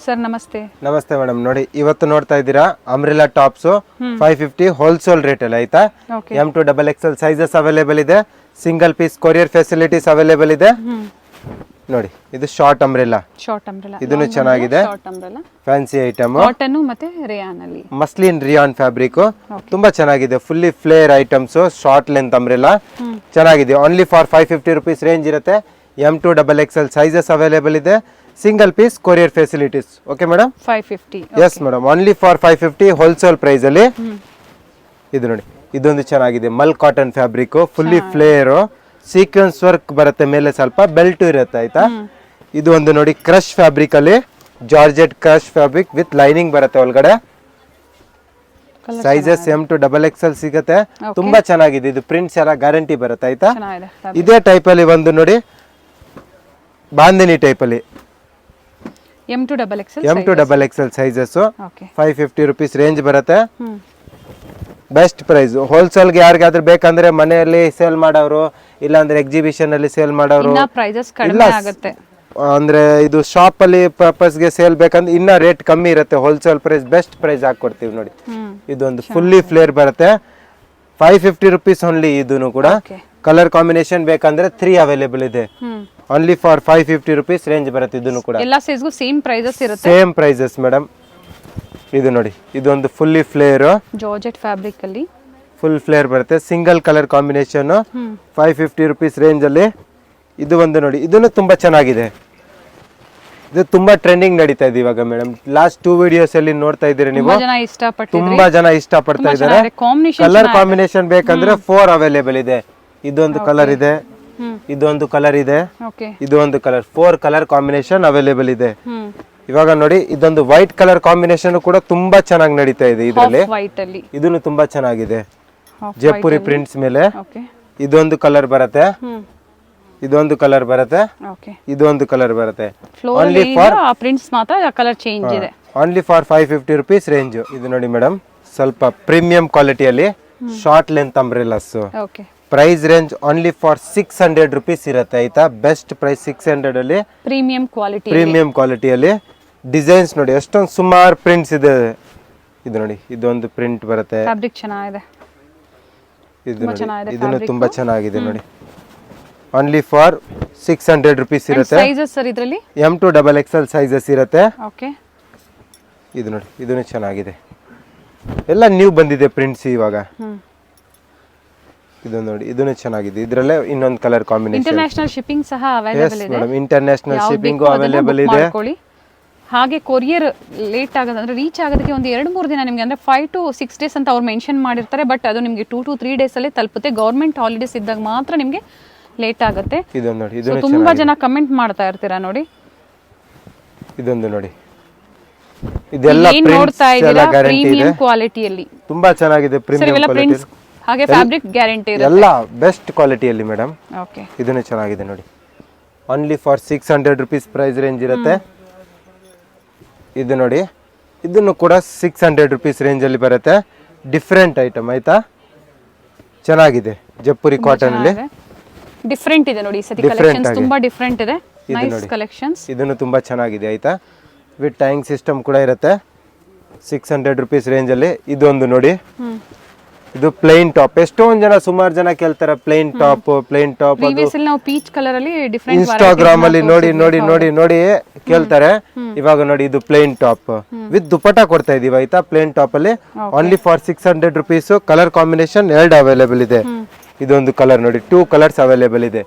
Sir ನಮಸ್ತೆ. ನಮಸ್ತೆ madam. ನೋಡಿ ಇವತ್ತು ನೋಡ್ತಾ ಇದ್ದೀರಾ ಅಂಬ್ರೆಲಾ ಟಾಪ್ಸ್ 550 ಹೋಲ್ಸೇಲ್ ರೇಟ್ ಅಲ್ಲಿ ಆಯ್ತಾ. M2 XXL ಸೈಜಸ್ ಅವೈಲೇಬಲ್ ಇದೆ. Single piece courier facilities available ಇದೆ. ನೋಡಿ ಇದು ಶಾರ್ಟ್ ಅಂಬ್ರೆಲಾ. ಇದನ್ನು ಚೆನ್ನಾಗಿದೆ. Fancy item. ಕಾಟನ್ ಮತ್ತೆ ರಿಯಾನ್ ಅಲ್ಲಿ ಮಸ್ಲಿನ್ ರಿಯಾನ್ ಫ್ಯಾಬ್ರಿಕ್ ತುಂಬಾ ಚೆನ್ನಾಗಿದೆ. Fully flare items, short length umbrella ಚೆನ್ನಾಗಿದೆ. ಓನ್ಲಿ ಫಾರ್ 550 rupees ರೇಂಜ್ ಇರುತ್ತೆ. M2 XXL ಸೈಜಸ್ ಅವೈಲೇಬಲ್ ಇದೆ. Single piece courier facilities. Okay madam, 550. Yes madam, only for 550 wholesale price ಅಲ್ಲಿ. ಇದು ನೋಡಿ, ಇದೊಂದು ಚೆನ್ನಾಗಿದೆ. ಮಲ್ cotton fabric, fully flare, sequence work ಬರುತ್ತೆ. ಮೇಲೆ ಸ್ವಲ್ಪ ಬೆಲ್ಟ್ ಇರುತ್ತೆ ಆಯ್ತಾ. ಇದು ಒಂದು ನೋಡಿ ಕ್ರಶ್ ಫ್ಯಾಬ್ರಿಕ್ ಅಲ್ಲಿ, georgette crush fabric with lining ಬರುತ್ತೆ ಒಳಗಡೆ. ಸೈಜಸ್ M2 XXL ಸಿಗುತ್ತೆ. ತುಂಬಾ ಚೆನ್ನಾಗಿದೆ. ಇದು ಪ್ರಿಂಟ್ಸ್ ಎಲ್ಲ ಗ್ಯಾರಂಟಿ ಬರುತ್ತೆ ಆಯ್ತಾ. ಇದೇ ಟೈಪ್ ಅಲ್ಲಿ ಒಂದು ನೋಡಿ ಬಾಂದಿನಿ ಟೈಪ್ ಅಲ್ಲಿ M2 XXL sizes 550 rupees range ಬರುತ್ತೆ. Best price. ಹೋಲ್ಸೇಲ್ ಗೆ ಯಾರಿಗಾದ್ರೂ ಬೇಕಂದ್ರೆ ಮನೆಯಲ್ಲಿ ಸೇಲ್ ಮಾಡೋರು, ಇಲ್ಲಾಂದ್ರೆ ಎಕ್ಸಿಬಿಷನ್ ಅಲ್ಲಿ ಸೇಲ್ ಮಾಡೋರು, ಅಂದ್ರೆ ಇದು ಶಾಪ್ ಅಲ್ಲಿ ಪರ್ಪಸ್ ಗೆ ಸೇಲ್ ಬೇಕಂದ್ರೆ ಇನ್ನ ರೇಟ್ ಕಮ್ಮಿ ಇರುತ್ತೆ. ಹೋಲ್ಸೇಲ್ ಪ್ರೈಸ್ ಬೆಸ್ಟ್ ಪ್ರೈಸ್ ಹಾಕೊಡ್ತೀವಿ ನೋಡಿ. ಇದೊಂದು ಫುಲ್ಲಿ ಫ್ಲೇರ್ ಬರುತ್ತೆ. 550 rupees ಓನ್ಲಿ. ಇದನ್ನು ಕೂಡ ಕಲರ್ ಕಾಂಬಿನೇಷನ್ ಬೇಕಂದ್ರೆ 3 ಅವೈಲೇಬಲ್ ಇದೆ. ಓನ್ಲಿ ಫಾರ್ 550 rupees ರೇಂಜ್ ಬರುತ್ತೆ. ಇದನ್ನು ಕೂಡ ಎಲ್ಲಾ ಸೈಜ್ಗೂ ಸೇಮ್ ಪ್ರೈಸಸ್ ಇರುತ್ತೆ. Same prices madam. ಇದು ನೋಡಿ, ಇದೊಂದು ಫುಲ್ಲಿ ಫ್ಲೇರ್ ಜಾರ್ಜೆಟ್ ಫ್ಯಾಬ್ರಿಕ್ ಅಲ್ಲಿ ಫುಲ್ ಫ್ಲೇರ್ ಬರುತ್ತೆ. Single colour combination 550 rupees range ಅಲ್ಲಿ. ಇದು ಒಂದು ನೋಡಿ, ಇದನ್ನು ತುಂಬಾ ಚೆನ್ನಾಗಿದೆ. ಇದು ತುಂಬಾ ಟ್ರೆಂಡಿಂಗ್ ನಡೀತಾ ಇದೆ ಇವಾಗ ಮೇಡಮ್. ಲಾಸ್ಟ್ 2 ವಿಡಿಯೋಸ್ ಅಲ್ಲಿ ನೋಡ್ತಾ ಇದ್ದೀರಿ ನೀವು. ತುಂಬಾ ಜನ ಇಷ್ಟಪಡ್ತಾ ಇದ್ದಾರೆ. ಕಲರ್ ಕಾಂಬಿನೇಷನ್ ಬೇಕಂದ್ರೆ 4 ಅವೈಲೇಬಲ್ ಇದೆ. ಇದೊಂದು ಕಲರ್ ಇದೆ, ಇದೊಂದು ಕಲರ್ ಇದೆ, ಇದೊಂದು ಕಲರ್. 4 ಕಲರ್ ಕಾಂಬಿನೇಷನ್ ಅವೈಲೇಬಲ್ ಇದೆ. ಇವಾಗ ನೋಡಿ, ಇದೊಂದು ವೈಟ್ ಕಲರ್ ಕಾಂಬಿನೇಷನ್ ಕೂಡ ತುಂಬಾ ಚೆನ್ನಾಗಿ ನಡೀತಾ ಇದೆ ಇದರಲ್ಲಿ. ಇದನ್ನು ತುಂಬಾ ಚೆನ್ನಾಗಿದೆ. ಜೈಪುರಿ ಪ್ರಿಂಟ್ಸ್ ಮೇಲೆ ಇದೊಂದು ಕಲರ್ ಬರುತ್ತೆ, ಇದೊಂದು ಕಲರ್ ಬರುತ್ತೆ, ಇದೊಂದು ಕಲರ್ ಬರುತ್ತೆ. ಓನ್ಲಿ ಫಾರ್ ಪ್ರಿಂಟ್ಸ್ ಮಾತ್ರ ಕಲರ್ ಚೇಂಜ್ ಇದೆ. Only for 550 rupees range. ಇದು ನೋಡಿ ಮೇಡಮ್, ಸ್ವಲ್ಪ ಪ್ರೀಮಿಯಂ ಕ್ವಾಲಿಟಿಯಲ್ಲಿ short length umbrellas. Price range only for 600 rupees ಇರುತ್ತೆ ಆಯ್ತಾ. ಬೆಸ್ಟ್ ಪ್ರೈಸ್ 600 ಅಲ್ಲಿ ಪ್ರೀಮಿಯಂ ಕ್ವಾಲಿಟಿಯಲ್ಲಿ. ಡಿಸೈನ್ಸ್ ನೋಡಿ, ಎಷ್ಟೊಂದು ಸುಮಾರು ಪ್ರಿಂಟ್ಸ್ ಇದೆ. ಇದು ನೋಡಿ, ಇದೊಂದು ಪ್ರಿಂಟ್ ಬರುತ್ತೆ. ಫ್ಯಾಬ್ರಿಕ್ ಚೆನ್ನಾಗಿದೆ. ಇದು ನೋಡಿ, ಇದನ್ನು ತುಂಬಾ ಚೆನ್ನಾಗಿದೆ ನೋಡಿ. ಓನ್ಲಿ ಫಾರ್ 600 rupees ಇರುತ್ತೆ. ಸೈಜಸ್ ಸರ್ ಇದರಲ್ಲಿ M2 XXL ಸೈಜಸ್ ಇರುತ್ತೆ. ಓಕೆ, ಇದು ನೋಡಿ, ಇದನ್ನು ಚೆನ್ನಾಗಿದೆ. ಎಲ್ಲ ನ್ಯೂ ಬಂದಿದೆ ಪ್ರಿಂಟ್ಸ್ ಇವಾಗ. ಇದು ನೋಡಿ, ಇದನ್ನು ಚೆನ್ನಾಗಿದೆ. ಇದರಲ್ಲೇ ಇನ್ನೊಂದು ಕಲರ್ ಕಾಂಬಿನೇಷನ್. ಇಂಟರ್ನ್ಯಾಷನಲ್ ಶಿಪ್ಪಿಂಗ್ ಸಹ ಅವೈಲೇಬಲ್ ಇದೆ ಮೇಡಂ. ಇಂಟರ್ನ್ಯಾಷನಲ್ ಶಿಪ್ಪಿಂಗ್ ಅವೈಲೇಬಲ್ ಇದೆ. ಹಾಗೆ ಕೊರಿಯರ್ ಲೇಟ್ ಆಗೋದು ಅಂದ್ರೆ ರೀಚ್ ಆಗೋದಕ್ಕೆ ಒಂದು 2-3 ದಿನ ನಿಮಗೆ, ಅಂದ್ರೆ 5 to 6 days ಅಂತ ಅವ್ರು ಮೆನ್ಷನ್ ಮಾಡಿರ್ತಾರೆ. ಬಟ್ ಅದು ನಿಮಗೆ 2 to 3 days ಅಲ್ಲೇ ತಲುಪುತ್ತೆ. ಗವರ್ಮೆಂಟ್ ಹಾಲಿಡೇಸ್ ಇದ್ದಾಗ ಮಾತ್ರ ನಿಮಗೆ ಲೇಟ್ ಆಗುತ್ತೆ. ಇದೊಂದು ನೋಡಿ, ಇದನ್ನು ತುಂಬಾ ಜನ ಕಮೆಂಟ್ ಮಾಡ್ತಾ ಇರ್ತೀರಾ ನೋಡಿ. ಇದೊಂದು ನೋಡಿ, ಇದೆಲ್ಲ ನೋಡ್ತಾ ಇದ್ದೀರಾ ಪ್ರೀಮಿಯಂ ಕ್ವಾಲಿಟಿಯಲ್ಲಿ ತುಂಬಾ ಚೆನ್ನಾಗಿದೆ. ಪ್ರೀಮಿಯಂ ಕ್ವಾಲಿಟಿ, ಹಾಗೆ ಫ್ಯಾಬ್ರಿಕ್ ಗ್ಯಾರಂಟಿ ಇರುತ್ತೆ. ಎಲ್ಲ ಬೆಸ್ಟ್ ಕ್ವಾಲಿಟಿಯಲ್ಲಿ ಮೇಡಮ್. ಓಕೆ, ಇದನ್ನು ಚೆನ್ನಾಗಿದೆ ನೋಡಿ. Only for 600 rupees price range ಇರುತ್ತೆ. ಇದು ನೋಡಿ, ಇದನ್ನು ಕೂಡ 600 rupees ರೇಂಜ್ ಅಲ್ಲಿ ಬರುತ್ತೆ. ಡಿಫರೆಂಟ್ ಐಟಮ್ ಆಯ್ತಾ. ಚೆನ್ನಾಗಿದೆ. ಜೈಪುರಿ ಕಾಟನ್ ಅಲ್ಲಿ ಡಿಫರೆಂಟ್ ಇದೆ ನೋಡಿ. ಈ ಸತಿ ಕಲೆಕ್ಷನ್ಸ್ ತುಂಬಾ ಡಿಫರೆಂಟ್ ಇದೆ. Nice collections. ಇದನ್ನು ತುಂಬಾ ಚೆನ್ನಾಗಿದೆ ಆಯ್ತಾ. ವಿತ್ ಟೈಯಿಂಗ್ ಸಿಸ್ಟಮ್ ಕೂಡ ಇರುತ್ತೆ. 600 rupees ರೇಂಜ್ ಅಲ್ಲಿ. ಇದೊಂದು ನೋಡಿ, ಇದು ಪ್ಲೇನ್ ಟಾಪ್. ಎಷ್ಟೊಂದು ಜನ, ಸುಮಾರು ಜನ ಕೇಳ್ತಾರೆ ಪ್ಲೇನ್ ಟಾಪ್. ಪ್ರೀವಿಯಸ್ಲಿ ನಾವು ಪೀಚ್ ಕಲರ್ ಅಲ್ಲಿ ಡಿಫರೆಂಟ್ ಇನ್ಸ್ಟಾಗ್ರಾಮ್ ಅಲ್ಲಿ ನೋಡಿ ನೋಡಿ ನೋಡಿ ನೋಡಿ ಕೇಳ್ತಾರೆ. ಇವಾಗ ನೋಡಿ, ಇದು ಪ್ಲೇನ್ ಟಾಪ್ ವಿತ್ ದುಪಟ್ಟ ಕೊಡ್ತಾ ಇದೀವಿ ಆಯ್ತಾ. ಪ್ಲೇನ್ ಟಾಪ್ ಅಲ್ಲಿ only for 600 rupees. Colour combination 2 available ಇದೆ. ಇದೊಂದು ಕಲರ್ ನೋಡಿ, 2 ಕಲರ್ಸ್ ಅವೈಲೇಬಲ್ ಇದೆ.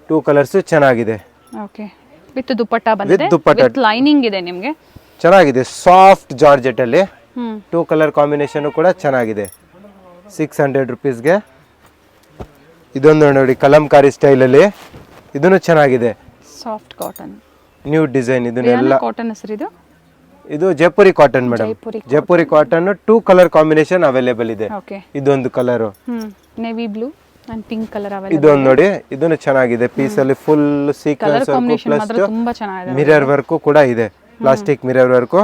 2 ಕಲರ್ಸ್ ಚೆನ್ನಾಗಿದೆ. ಓಕೆ, ವಿತ್ ದುಪಟ್ಟ ಬಂದಿದೆ, ವಿತ್ ಲೈನಿಂಗ್ ಇದೆ ನಿಮಗೆ. ಚೆನ್ನಾಗಿದೆ. ಸಾಫ್ಟ್ ಜಾರ್ಜೆಟ್ ಅಲ್ಲಿ 2 ಕಲರ್ ಕಾಂಬಿನೇಷನ್ ಕೂಡ ಚೆನ್ನಾಗಿದೆ. 600 rupees ಗೆ. ಇದೊಂದು ನೋಡಿ, ಕಲಂಕಾರಿ ಸ್ಟೈಲ್ ಅಲ್ಲಿ. ಇದನ್ನು ಚೆನ್ನಾಗಿದೆ. Soft cotton, new design. ಇದನ್ನೆಲ್ಲ ಕಾಟನ್ ಹೆಸರು ಇದು. ಇದು Jaipuri cotton madam. Jaipuri cotton 2 colour combination available ಇದೆ. ಇದೊಂದು colour navy blue and pink colour available. ಇದೊಂದು ನೋಡಿ, ಇದನ್ನು ಚೆನ್ನಾಗಿದೆ. ಪೀಸ್ ಅಲ್ಲಿ full sequence work plus mirror work ಕೂಡ ಇದೆ. Plastic mirror work.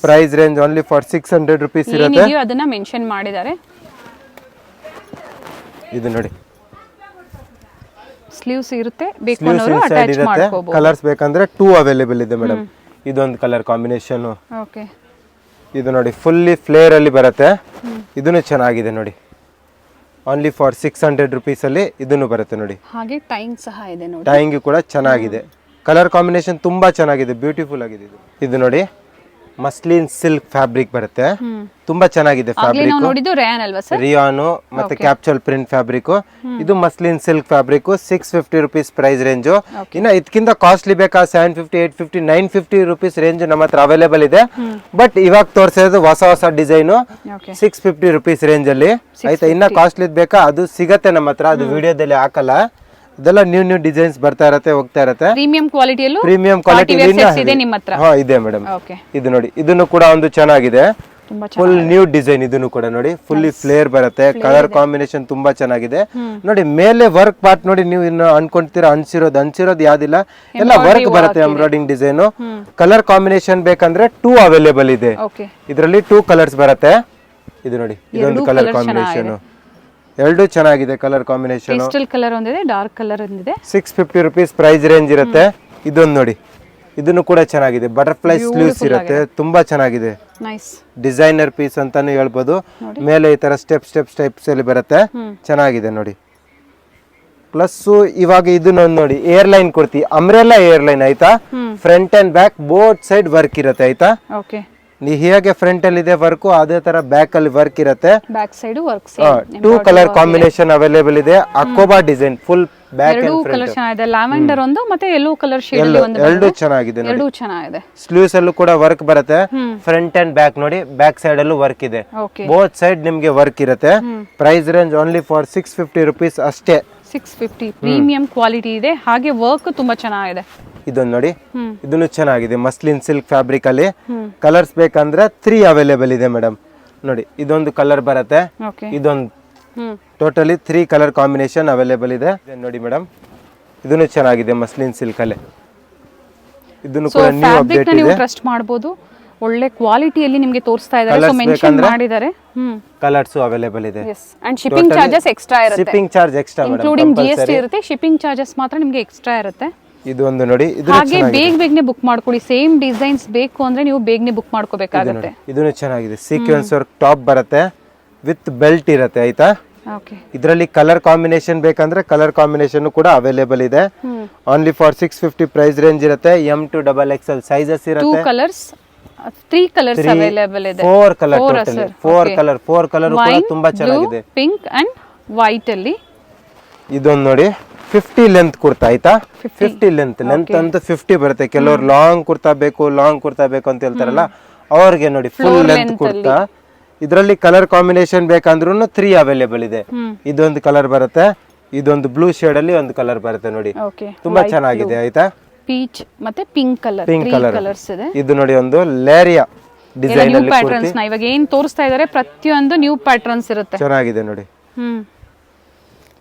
Price range only for 600 rupees ಇರುತ್ತೆ. ಅದನ್ನ ಮೆನ್ಷನ್ ಮಾಡಿದ್ದಾರೆ. ಇದು ನೋಡಿ, ಸ್ಲೀವ್ಸ್ ಇರುತ್ತೆ, ಬೇಕು ಅನ್ನೋರು ಅಟ್ಯಾಚ್ ಮಾಡ್ಕೋಬಹುದು. ಕಲರ್ಸ್ ಬೇಕಂದ್ರೆ 2 ಅವೈಲೇಬಲ್ ಇದೆ ಮೇಡಮ್. ಇದೊಂದು ಕಲರ್ ಕಾಂಬಿನೇಷನ್. ಓಕೆ, ಇದು ನೋಡಿ ಫುಲ್ಲಿ ಫ್ಲೇರ್ ಅಲ್ಲಿ ಬರುತ್ತೆ. ಇದನ್ನು ಚೆನ್ನಾಗಿದೆ ನೋಡಿ, ಓನ್ಲಿ ಫಾರ್ 600 rupees ಅಲ್ಲಿ ಇದನ್ನು ಬರುತ್ತೆ ನೋಡಿ. ಹಾಗೆ ಟೈಂಗ್ ಸಹ ಇದೆ ನೋಡಿ. ಟೈಂಗ್ ಕೂಡ ಚೆನ್ನಾಗಿದೆ, ಕಲರ್ ಕಾಂಬಿನೇಷನ್ ತುಂಬಾ ಚೆನ್ನಾಗಿದೆ, ಬ್ಯೂಟಿಫುಲ್ ಆಗಿದೆ. ಇದು ನೋಡಿ ಮಸ್ಲಿನ್ ಸಿಲ್ಕ್ ಫ್ಯಾಬ್ರಿಕ್ ಬರುತ್ತೆ, ತುಂಬಾ ಚೆನ್ನಾಗಿದೆ ಫ್ಯಾಬ್ರಿಕ್. ನಾವು ನೋಡಿದ್ದು ರೇಯಾನ್ ಅಲ್ವಾ ಸರ್? ರಿಯಾನು ಮತ್ತೆ ಕ್ಯಾಪ್ಚಲ್ ಪ್ರಿಂಟ್ ಫ್ಯಾಬ್ರಿಕ್. ಇದು muslin silk fabric, 650 rupees price range. ಇನ್ನ ಇದಕ್ಕಿಂತ ಕಾಸ್ಟ್ಲಿ ಬೇಕಾ 750, 850, 950 rupees ರೇಂಜ್ ನಮ್ಮ ಹತ್ರ ಅವೈಲೇಬಲ್ ಇದೆ. ಬಟ್ ಇವಾಗ ತೋರಿಸಿರೋದು ಹೊಸ ಡಿಸೈನ್ 650 rupees ರೇಂಜ್ ಅಲ್ಲಿ ಆಯ್ತಾ. ಇನ್ನ ಕಾಸ್ಟ್ಲಿ ಬೇಕಾ ಅದು ಸಿಗತ್ತೆ ನಮ್ಮ ಹತ್ರ, ಅದು ವಿಡಿಯೋದಲ್ಲಿ ಹಾಕಲ್ಲ. ಇದೆಲ್ಲ ನ್ಯೂ ಡಿಸೈನ್ಸ್ ಬರ್ತಾ ಇರತ್ತೆ, ಹೋಗ್ತಾ ಇರತ್ತೆ. ಪ್ರೀಮಿಯಂ ಕ್ವಾಲಿಟಿಯಲ್ಲೂ ಪ್ರೀಮಿಯಂ ಕ್ವಾಲಿಟಿ ಇದೆ ನಿಮ್ಮ ಹತ್ರ? ಹಾ ಇದೆ ಮೇಡಮ್. ಓಕೆ, ಇದು ನೋಡಿ, ಇದನ್ನು ಕೂಡ ಒಂದು ಚೆನ್ನಾಗಿದೆ, ಫುಲ್ ನ್ಯೂ ಡಿಸೈನ್. ಇದನ್ನು ಕೂಡ ನೋಡಿ ಫುಲ್ಲಿ ಫ್ಲೇರ್ ಬರುತ್ತೆ, ಕಲರ್ ಕಾಂಬಿನೇಷನ್ ತುಂಬಾ ಚೆನ್ನಾಗಿದೆ ನೋಡಿ. ಮೇಲೆ ವರ್ಕ್ ಪಾರ್ಟ್ ನೋಡಿ, ನೀವು ಇನ್ನು ಅನ್ಕೊಂತೀರಾ ಅನ್ಸಿರೋದು ಯಾವ್ದಿಲ್ಲ, ಎಲ್ಲ ವರ್ಕ್ ಬರುತ್ತೆ, ಎಂಬ್ರಾಯ್ಡಿಂಗ್ ಡಿಸೈನ್. ಕಲರ್ ಕಾಂಬಿನೇಷನ್ ಬೇಕಂದ್ರೆ 2 ಅವೈಲೇಬಲ್ ಇದೆ. ಇದರಲ್ಲಿ 2 ಕಲರ್ಸ್ ಬರುತ್ತೆ. ಇದು ನೋಡಿ, ಇದೊಂದು ಕಲರ್ ಕಾಂಬಿನೇಷನ್, ಎರಡು ಚೆನ್ನಾಗಿದೆ ಕಲರ್ ಕಾಂಬಿನೇಷನ್. ಪೇಸ್ಟಲ್ ಕಲರ್ ಒಂದಿದೆ, ಡಾರ್ಕ್ ಕಲರ್ ಒಂದಿದೆ. 650 rupees ಪ್ರೈಸ್ ರೇಂಜ್ ಇರುತ್ತೆ. ಇದೊಂದು ನೋಡಿ, ಇದನ್ನು ಕೂಡ ಚೆನ್ನಾಗಿದೆ, ಬಟರ್ಫ್ಲೈ ಸ್ಲೀವ್ಸ್ ಇರುತ್ತೆ, ತುಂಬಾ ಚೆನ್ನಾಗಿದೆ. ನೈಸ್ ಡಿಸೈನರ್ ಪೀಸ್ ಅಂತಾನು ಹೇಳ್ಬೋದು. ಮೇಲೆ ಈ ತರ ಸ್ಟೆಪ್ಸ್ ಅಲ್ಲಿ ಬರುತ್ತೆ, ಚೆನ್ನಾಗಿದೆ ನೋಡಿ. ಪ್ಲಸ್ ಇವಾಗ ಇದನ್ನೊಂದು ನೋಡಿ, ಏರ್ಲೈನ್ ಕುರ್ತಿ, ಅಂಬ್ರೆಲ್ಲಾ ಏರ್ಲೈನ್ ಆಯ್ತಾ. Front and back both side work ಇರುತ್ತೆ ಆಯ್ತಾ. ಓಕೆ, ಹೇಗೆ ಫ್ರಂಟ್ ಅಲ್ಲಿ ಇದೆ ವರ್ಕ್, ಅದೇ ತರ ಬ್ಯಾಕ್ ಅಲ್ಲಿ ವರ್ಕ್ ಇರುತ್ತೆ. Back side work 2 colour combination available ಇದೆ. ಅಕೋಬಾ design full back and front. Colour ಚೆನ್ನಾಗಿದೆ, ಲ್ಯಾವೆಂಡರ್ ಒಂದು ಮತ್ತೆ ಯೆಲ್ಲೋ ಕಲರ್ ಶೇಡ್ ಅಲ್ಲಿ ಒಂದು, ಎರಡು ಚೆನ್ನಾಗಿದೆ ನೋಡಿ. ಎರಡು ಚೆನ್ನಾಗಿದೆ. ಸ್ಲೀವ್ಸ್ ಅಲ್ಲೂ ಕೂಡ ವರ್ಕ್ ಬರುತ್ತೆ, ಫ್ರಂಟ್ ಅಂಡ್ ಬ್ಯಾಕ್ ನೋಡಿ, ಬ್ಯಾಕ್ ಸೈಡ್ ಅಲ್ಲೂ ವರ್ಕ್ ಇದೆ. ಬೋತ್ ಸೈಡ್ ನಿಮ್ಗೆ ವರ್ಕ್ ಇರುತ್ತೆ. Price range only for 650 rupees ಅಷ್ಟೇ. 650 ಪ್ರೀಮಿಯಂ ಕ್ವಾಲಿಟಿ ಇದೆ, ಹಾಗೆ ವರ್ಕ್ ತುಂಬಾ ಚೆನ್ನಾಗಿದೆ. ಇದೊಂದು ನೋಡಿ, ಇದನ್ನು ಚೆನ್ನಾಗಿದೆ, ಮಸ್ಲಿನ್ ಸಿಲ್ಕ್ ಫ್ಯಾಬ್ರಿಕ್ ಅಲ್ಲಿ. ಕಲರ್ಸ್ ಬೇಕಂದ್ರೆ 3 ಅವೈಲೇಬಲ್ ಇದೆ ಮೇಡಮ್ ನೋಡಿ. ಇದೊಂದು ಕಲರ್ ಬರುತ್ತೆ, ಇದೊಂದು ಟೋಟಲಿ 3 ಕಲರ್ ಕಾಂಬಿನೇಷನ್ ಅವೈಲೇಬಲ್ ಇದೆ ನೋಡಿ ಮೇಡಮ್. ಇದನ್ನು ಚೆನ್ನಾಗಿದೆ ಮಸ್ಲಿನ್ ಸಿಲ್ಕ್ ಅಲ್ಲಿ. ಇದನ್ನು ಕೂಡ ನ್ಯೂ ಅಪ್ಡೇಟ್ ಇದೆ, ನೀವು ಟ್ರಸ್ಟ್ ಮಾಡಬಹುದು. ಒಳ್ಳೆ ಕ್ವಾಲಿಟಿಯಲ್ಲಿ ನಿಮಗೆ ತೋರಿಸ್ತಾ ಇದ್ದಾರೆ, ಸೋ ಮೆನ್ಷನ್ ಮಾಡಿದ್ದಾರೆ. ಕಲರ್ಸ್ ಅವೈಲೇಬಲ್ ಇದೆ. Yes, and shipping charges extra ಇರುತ್ತೆ. Shipping charge extra madam, including GST ಇರುತ್ತೆ. ಶಿಪ್ಪಿಂಗ್ ಚಾರ್ಜಸ್ ಮಾತ್ರ ನಿಮಗೆ ಎಕ್ಸ್ಟ್ರಾ ಇರುತ್ತೆ. ಇದು ಒಂದು ನೋಡಿ, ಇದು ಹಾಗೆ ಬೇಗನೆ ಬುಕ್ ಮಾಡ್ಕೊಳ್ಳಿ. ಸೇಮ್ ಡಿಸೈನ್ಸ್ ಬೇಕು ಅಂದ್ರೆ ನೀವು ಬೇಗನೆ ಬುಕ್ ಮಾಡ್ಕೋಬೇಕಾಗುತ್ತೆ. ಇದನ್ನು ಚೆನ್ನಾಗಿದೆ, ಸೀಕ್ವೆನ್ಸ್ ವರ್ಕ್ ಟಾಪ್ ಬರುತ್ತೆ, ವಿತ್ ಬೆಲ್ಟ್ ಇರುತ್ತೆ ಆಯ್ತಾ. ಇದರಲ್ಲಿ ಕಲರ್ ಕಾಂಬಿನೇಷನ್ ಬೇಕಂದ್ರೆ ಕಲರ್ ಕಾಂಬಿನೇಷನ್ ಕೂಡ ಅವೈಲೇಬಲ್ ಇದೆ. ಓನ್ಲಿ ಫಾರ್ 650 ಪ್ರೈಸ್ ರೇಂಜ್ ಇರುತ್ತೆ. M to XXL ಸೈಜಸ್ ಇರುತ್ತೆ. 2 ಕಲರ್ಸ್ 3 ಕಲರ್ಸ್ ಅವೈಲೇಬಲ್ ಇದೆ. 4 ಕಲರ್ ಟೋಟಲಿ, 4 ಕಲರ್ ಕೂಡ ತುಂಬಾ ಚೆನ್ನಾಗಿದೆ. ಪಿಂಕ್ ಅಂಡ್ ವೈಟ್ ಅಲ್ಲಿ. ಇದೊಂದು ನೋಡಿ 50 ಲೆಂತ್ ಕುರ್ತಾ ಆಯ್ತಾ. 50 ಲೆಂತ್ ಅಂತ 50 ಬರುತ್ತೆ. ಕೆಲವರು ಲಾಂಗ್ ಕುರ್ತಾ ಬೇಕು ಅಂತ ಹೇಳ್ತಾರಲ್ಲ, ಅವ್ರಿಗೆ ನೋಡಿ ಫುಲ್ ಲೆಂತ್ ಕುರ್ತಾ. ಇದರಲ್ಲಿ ಕಲರ್ ಕಾಂಬಿನೇಷನ್ ಬೇಕಂದ್ರೂ 3 ಅವೈಲೇಬಲ್ ಇದೆ. ಇದೊಂದು ಕಲರ್ ಬರುತ್ತೆ, ಇದೊಂದು ಬ್ಲೂ ಶೇಡ್ ಅಲ್ಲಿ ಒಂದು ಕಲರ್ ಬರುತ್ತೆ ನೋಡಿ, ತುಂಬಾ ಚೆನ್ನಾಗಿದೆ ಆಯ್ತಾ. ಪೀಚ್ ಮತ್ತೆ ಪಿಂಕ್ ಕಲರ್, 3 ಕಲರ್ಸ್ ಇದೆ. ಇದು ನೋಡಿ ಒಂದು ಲೇರಿಯಾ ಡಿಸೈನ್ ಅಲ್ಲಿ ಪ್ಯಾಟರ್ನ್ಸ್ ನ ಇವಾಗ ಏನ್ ತೋರಿಸ್ತಾ ಇದ್ದಾರೆ, ಪ್ರತಿಯೊಂದು ನ್ಯೂ ಪ್ಯಾಟರ್ನ್ಸ್ ಇರುತ್ತೆ. ಚೆನ್ನಾಗಿದೆ ನೋಡಿ.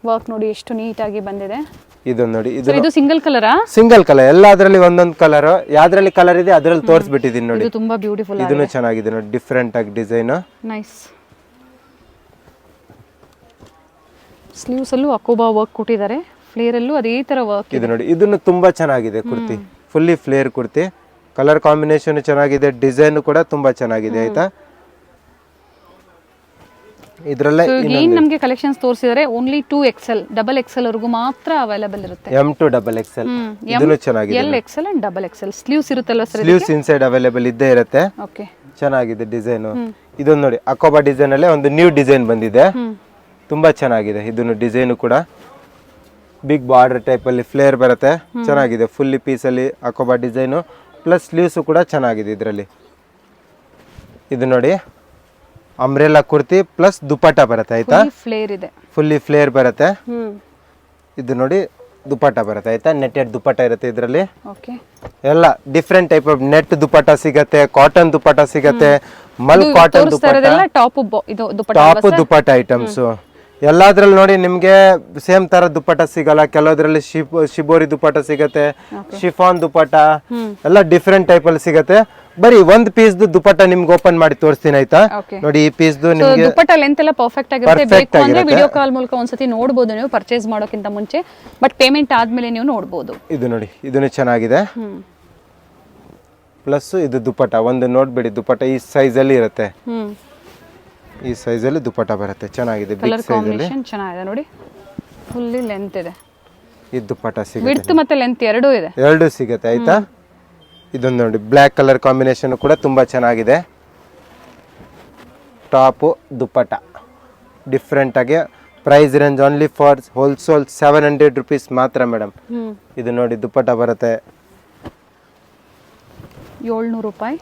ವರ್ಕ್ ನೋಡಿ ಎಷ್ಟು ನೀಟ್ ಆಗಿ ಬಂದಿದೆ. ಇದೊಂದು ನೋಡಿ, ಇದು ಸಿಂಗಲ್ ಕಲರಾ? ಸಿಂಗಲ್ ಕಲರ್, ಎಲ್ಲಾದ್ರಲ್ಲಿ ಒಂದೊಂದು ಕಲರ್, ಯಾವ್ದ್ರಲ್ಲಿ ಕಲರ್ ಇದೆ ಅದ್ರಲ್ಲಿ ತೋರಿಸ್ಬಿಟ್ಟಿದೀನಿ ನೋಡಿ. ಇದು ತುಂಬಾ ಬ್ಯೂಟಿಫುಲ್ ಆಗಿದೆ. ಇದನ್ನು ಚೆನ್ನಾಗಿದೆ ನೋಡಿ, ಡಿಫರೆಂಟ್ ಆಗಿ ಡಿಸೈನ್. ನೈಸ್. ಸ್ಲೀವ್ಸ್ ಅಲ್ಲೂ ಅಕೋಬಾ ವರ್ಕ್ ಕೊಟ್ಟಿದ್ದಾರೆ, ಫ್ಲೇರ್ ಅಲ್ಲೂ ಅದೇ ತರ ವರ್ಕ್. ಇದು ನೋಡಿ, ಇದನ್ನು ತುಂಬಾ ಚೆನ್ನಾಗಿದೆ kurti, fully flare kurti. Colour combination ಚೆನ್ನಾಗಿದೆ, ಡಿಸೈನ್ ಕೂಡ ತುಂಬಾ ಚೆನ್ನಾಗಿದೆ ಆಯ್ತಾ. ಇದ್ರಲ್ಲೇ ಏನ್ ನಮಗೆ ಕಲೆಕ್ಷನ್ಸ್ ತೋರಿಸಿದರೆ ಓನ್ಲಿ 2XL, XXL ವರೆಗೂ ಮಾತ್ರ ಅವೈಲೇಬಲ್ ಇರುತ್ತೆ. M to XXL ಇದನ್ನು ಚೆನ್ನಾಗಿದೆ. LXL ಅಂಡ್ XXL ಸ್ಲೀವ್ಸ್ ಇರುತ್ತಲ್ಲ ಸರ್, ಸ್ಲೀವ್ಸ್ ಇನ್ಸೈಡ್ ಅವೈಲೇಬಲ್ ಇದ್ದೇ ಇರುತ್ತೆ. ಓಕೆ, ಚೆನ್ನಾಗಿದೆ ಡಿಸೈನ್. ಇದೊಂದು ನೋಡಿ, ಅಕೋಬಾ ಡಿಸೈನ್ ಅಲ್ಲೇ ಒಂದು ನ್ಯೂ ಡಿಸೈನ್ ಬಂದಿದೆ, ತುಂಬಾ ಚೆನ್ನಾಗಿದೆ. ಇದನ್ನು ಡಿಸೈನ್ ಕೂಡ ಬಿಗ್ ಬಾರ್ಡರ್ ಟೈಪ್ ಅಲ್ಲಿ ಫ್ಲೇರ್ ಬರುತ್ತೆ, ಚೆನ್ನಾಗಿದೆ. ಫುಲ್ಲಿ ಪೀಸ್ ಅಲ್ಲಿ ಅಕೋಬಾ ಡಿಸೈನ್ ಪ್ಲಸ್ ಸ್ಲೀವ್ಸ್ ಕೂಡ ಚೆನ್ನಾಗಿದೆ ಇದರಲ್ಲಿ. ಇದು ನೋಡಿ, ಅಂಬ್ರೆಲಾ ಕುರ್ತಿ ಪ್ಲಸ್ ದುಪಟ್ಟ ಬರುತ್ತೆ ಆಯ್ತಾ. ಫ್ಲೇರ್ ಇದೆ, ಫುಲ್ಲಿ ಫ್ಲೇರ್ ಬರುತ್ತೆ. ಇದು ನೋಡಿ ದುಪಟ್ಟ ಬರುತ್ತೆ ಆಯ್ತಾ, ನೆಟ್ಟೆಡ್ ದುಪಟ್ಟ ಇರುತ್ತೆ ಇದರಲ್ಲಿ. ಎಲ್ಲ different type of net dupatta ಸಿಗತ್ತೆ, ಕಾಟನ್ ದುಪಟ್ಟ ಸಿಗತ್ತೆ, mul cotton dupatta, top dupatta items ಎಲ್ಲಾದ್ರಲ್ಲಿ ನೋಡಿ ನಿಮ್ಗೆ ಸೇಮ್ ತರ ದುಪಟ್ಟ ಸಿಗಲ್ಲ. ಕೆಲವದ್ರಲ್ಲಿ ಶಿಬೋರಿ ದುಪಟ್ಟ ಸಿಗತ್ತೆ, ಶಿಫಾನ್ ದುಪಟ್ಟ, ಎಲ್ಲ ಡಿಫ್ರೆಂಟ್ ಟೈಪ್ ಅಲ್ಲಿ ಸಿಗತ್ತೆ. ಬರೀ ಒಂದ್ ಪೀಸ್ ದುಪಟ್ಟ ನಿಮ್ಗೆ ಓಪನ್ ಮಾಡಿ ತೋರಿಸ್ತೀನಿ ಆಯ್ತಾ. ನೋಡಿ ಈ ಪೀಸ್ ನಿಮ್ಗೆ ದುಪಟ್ಟ ಲೆಂತ್ ಎಲ್ಲ ಪರ್ಫೆಕ್ಟ್ ಆಗಿರುತ್ತೆ. ಬೇಕು ಅಂದ್ರೆ ವಿಡಿಯೋ ಕಾಲ್ ಮೂಲಕ ಒಂದ್ಸತಿ ನೋಡಬಹುದು ನೀವು, ಪರ್ಚೇಸ್ ಮಾಡೋಕ್ಕಿಂತ ಮುಂಚೆ. ಬಟ್ ಪೇಮೆಂಟ್ ಆದ್ಮೇಲೆ ನೀವು ನೋಡಬಹುದು. ಇದು ನೋಡಿ, ಇದನ್ನು ಚೆನ್ನಾಗಿದೆ. ಪ್ಲಸ್ ಇದು ದುಪ್ಪಟ ಒಂದು ನೋಡ್ಬೇಡಿ, ದುಪ್ಪಟ ಈ ಸೈಜಲ್ಲಿ ಇರುತ್ತೆ, ಈ ಸೈಜಲ್ಲಿ ದುಪ್ಪಟ ಬರುತ್ತೆ, ಚೆನ್ನಾಗಿದೆ. ಬಿಗ್ ಕಲರ್ ಕಾಂಬಿನೇಷನ್ ಚೆನ್ನಾಗಿದೆ ನೋಡಿ, ಫುಲ್ಲಿ ಲೆಂತ್ ಇದೆ. ಈ ದುಪ್ಪಟ ಸಿಗುತ್ತೆ, ವಿಡ್ತ್ ಮತ್ತೆ ಲೆಂತ್ ಎರಡೂ ಇದೆ, ಎರಡು ಸಿಗುತ್ತೆ ಆಯ್ತಾ. ಇದೊಂದು ನೋಡಿ ಬ್ಲ್ಯಾಕ್ ಕಲರ್ ಕಾಂಬಿನೇಷನ್ ಕೂಡ ತುಂಬಾ ಚೆನ್ನಾಗಿದೆ. ಟಾಪು ದುಪ್ಪಟ ಡಿಫ್ರೆಂಟ್ ಆಗಿ. Price range only for wholesale 700 rupees ಮಾತ್ರ ಮೇಡಮ್. ಇದು ನೋಡಿ ದುಪ್ಪಟ ಬರುತ್ತೆ 700 ರೂಪಾಯಿ.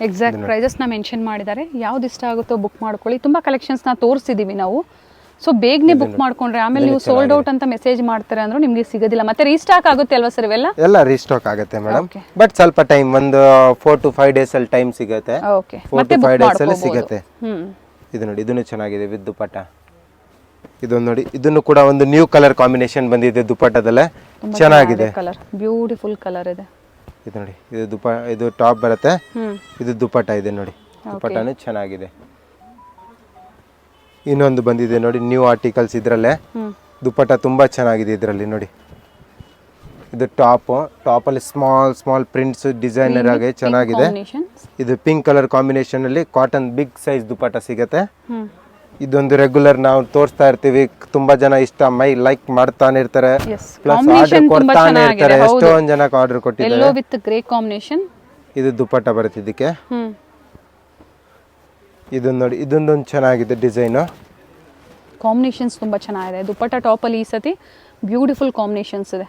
ಎಕ್ಸಾಕ್ಟ್ ಪ್ರೈಸಸ್ನ ಮೆನ್ಷನ್ ಮಾಡಿದ್ದಾರೆ. ಯಾವ್ದು ಇಷ್ಟ ಆಗುತ್ತೋ ಬುಕ್ ಮಾಡ್ಕೊಳ್ಳಿ. ತುಂಬ ಕಲೆಕ್ಷನ್ಸ್ನ ತೋರಿಸಿದ್ದೀವಿ ನಾವು, ಸೊ ಬೇಗನೆ ಬುಕ್ ಮಾಡ್ಕೊಂಡ್ರೆ ಆಮೇಲೆ ನೀವು ಸೋಲ್ಡ್ ಔಟ್ ಅಂತ ಮೆಸೇಜ್ ಮಾಡ್ತಾರೆ ಅಂದ್ರೂ ನಿಮಗೆ ಸಿಗೋದಿಲ್ಲ. ಮತ್ತೆ ರೀಸ್ಟಾಕ್ ಆಗುತ್ತೆ ಅಲ್ವಾ ಸರ್ ಇವೆಲ್ಲ? ಎಲ್ಲ ರೀಸ್ಟಾಕ್ ಆಗುತ್ತೆ ಮೇಡಮ್, ಬಟ್ ಸ್ವಲ್ಪ ಟೈಮ್, ಒಂದು 4 to 5 ಡೇಸ್ ಅಲ್ಲಿ ಟೈಮ್ ಸಿಗುತ್ತೆ. ಓಕೆ, 4 to 5 ಡೇಸ್ ಅಲ್ಲಿ ಸಿಗುತ್ತೆ. ಇದು ನೋಡಿ, ಇದನ್ನು ಚೆನ್ನಾಗಿದೆ ವಿತ್ ದುಪ್ಪಟ. ಇದೊಂದು ನೋಡಿ, ಇದನ್ನು ಕೂಡ ಒಂದು ನ್ಯೂ ಕಲರ್ ಕಾಂಬಿನೇಷನ್ ಬಂದಿದೆ ದುಪ್ಪಟದಲ್ಲೇ, ಚೆನ್ನಾಗಿದೆ. ಕಲರ್ ಬ್ಯೂಟಿಫುಲ್ ಕಲರ್ ಇದೆ. ಇದು ನೋಡಿ, ಇದು ಟಾಪ್ ಬರುತ್ತೆ, ಇದು ದುಪ್ಪಟ ಇದೆ ನೋಡಿ, ದುಪ್ಪಟನು ಚೆನ್ನಾಗಿದೆ. ಇನ್ನೊಂದು ಬಂದಿದೆ ನೋಡಿ ನ್ಯೂ ಆರ್ಟಿಕಲ್ಸ್, ಇದರಲ್ಲೇ ದುಪ್ಪಟ ತುಂಬಾ ಚೆನ್ನಾಗಿದೆ ಇದರಲ್ಲಿ ನೋಡಿ. ಇದು ಟಾಪಲ್ಲಿ ಸ್ಮಾಲ್ ಪ್ರಿಂಟ್ಸ್ ಡಿಸೈನರ್ ಆಗಿ ಚೆನ್ನಾಗಿದೆ. ಇದು ಪಿಂಕ್ ಕಲರ್ ಕಾಂಬಿನೇಷನ್ ಅಲ್ಲಿ ಕಾಟನ್ ಬಿಗ್ ಸೈಜ್ ದುಪ್ಪಟ ಸಿಗುತ್ತೆ. ಇದೊಂದು ರೆಗ್ಯುಲರ್ ನಾವು ತೋರಿಸ್ತಾ ಇರ್ತೀವಿ, ತುಂಬಾ ಜನ ಇಷ್ಟ ಲೈಕ್ ಮಾಡ್ತಾನೆ ಇರ್ತಾರೆ, ಪ್ಲಸ್ ಆರ್ಡರ್ ಕೊಡ್ತಾನೆ ಇರ್ತಾರೆ. ಎಷ್ಟೊಂದು ಜನಕ್ಕೆ ಆರ್ಡರ್ ಕೊಟ್ಟಿದ್ದಾರೆ. Yellow with grey combination. ಇದು ದುಪ್ಪಟ ಬರುತ್ತೆ ಇದಕ್ಕೆ. ಇದನ್ನ ನೋಡಿ, ಇದೊಂದೊಂದು ಚೆನ್ನಾಗಿದೆ ಡಿಸೈನ್, ಕಾಂಬಿನೇಷನ್ಸ್ ತುಂಬಾ ಚೆನ್ನಾಗಿದೆ. ದುಪ್ಪಟ ಟಾಪ್ ಅಲ್ಲಿ ಈ ಸತಿ ಬ್ಯೂಟಿಫುಲ್ ಕಾಂಬಿನೇಷನ್ಸ್ ಇದೆ.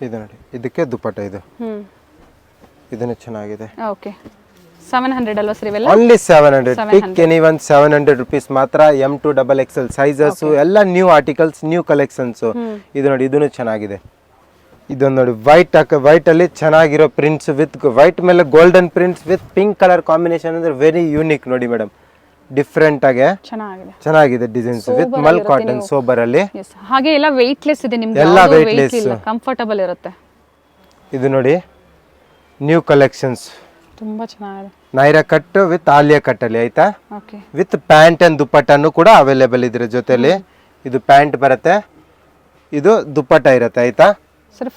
ಇದು ನೋಡಿ, ಇದಕ್ಕೆ ದುಪ್ಪಟ ಇದು, ಇದನ್ನ ಚೆನ್ನಾಗಿದೆ. ಓಕೆ, 700 ಅಲ್ವಾ ಸರ್ ಇವೆಲ್ಲ? ಓನ್ಲಿ 700. ಪಿಕ್ ಎನಿ ಒನ್ 700 ರುಪೀಸ್ ಮಾತ್ರ. M to XXL ಸೈಜಸ್ ಎಲ್ಲ ನ್ಯೂ ಆರ್ಟಿಕಲ್ಸ್, ನ್ಯೂ ಕಲೆಕ್ಷನ್ಸ್. ಇದು ನೋಡಿ, ಇದನ್ನು ಚೆನ್ನಾಗಿದೆ. ಇದೊಂದು ನೋಡಿ, ವೈಟ್ ಅಲ್ಲಿ ಚೆನ್ನಾಗಿರೋ ಪ್ರಿಂಟ್ಸ್ ವಿತ್ ವೈಟ್ ಮೇಲೆ golden prints with pink colour combination ಅಂದ್ರೆ ವೆರಿ ಯೂನಿಕ್ ನೋಡಿ ಮೇಡಮ್, ಡಿಫ್ರೆಂಟ್ ಆಗಿ ಚೆನ್ನಾಗಿದೆ designs with mul cotton sober ಅಲ್ಲಿ. ಹಾಗೆ ಎಲ್ಲ ವೆಯ್ಟ್ಲೆಸ್ ಇದೆ ನಿಮಗೆ, ಎಲ್ಲ ವೆಯ್ಟ್ಲೆಸ್, ಕಂಫರ್ಟಬಲ್ ಇರುತ್ತೆ. ಇದು ನೋಡಿ ನ್ಯೂ ಕಲೆಕ್ಷನ್ಸ್, ತುಂಬಾ ಚೆನ್ನಾಗಿದೆ. Naira cut with Alia cut ಅಲ್ಲಿ ಆಯ್ತಾ, ವಿತ್ ಪ್ಯಾಂಟ್ ಅಂಡ್ ದುಪ್ಪಟ್ಟನು ಕೂಡ ಅವೈಲೇಬಲ್ ಇದ್ರ ಜೊತೆಲಿ. ಇದು ಪ್ಯಾಂಟ್ ಬರುತ್ತೆ, ಇದು ದುಪ್ಪಟ್ಟ ಇರುತ್ತೆ ಆಯ್ತಾ ಸರ್.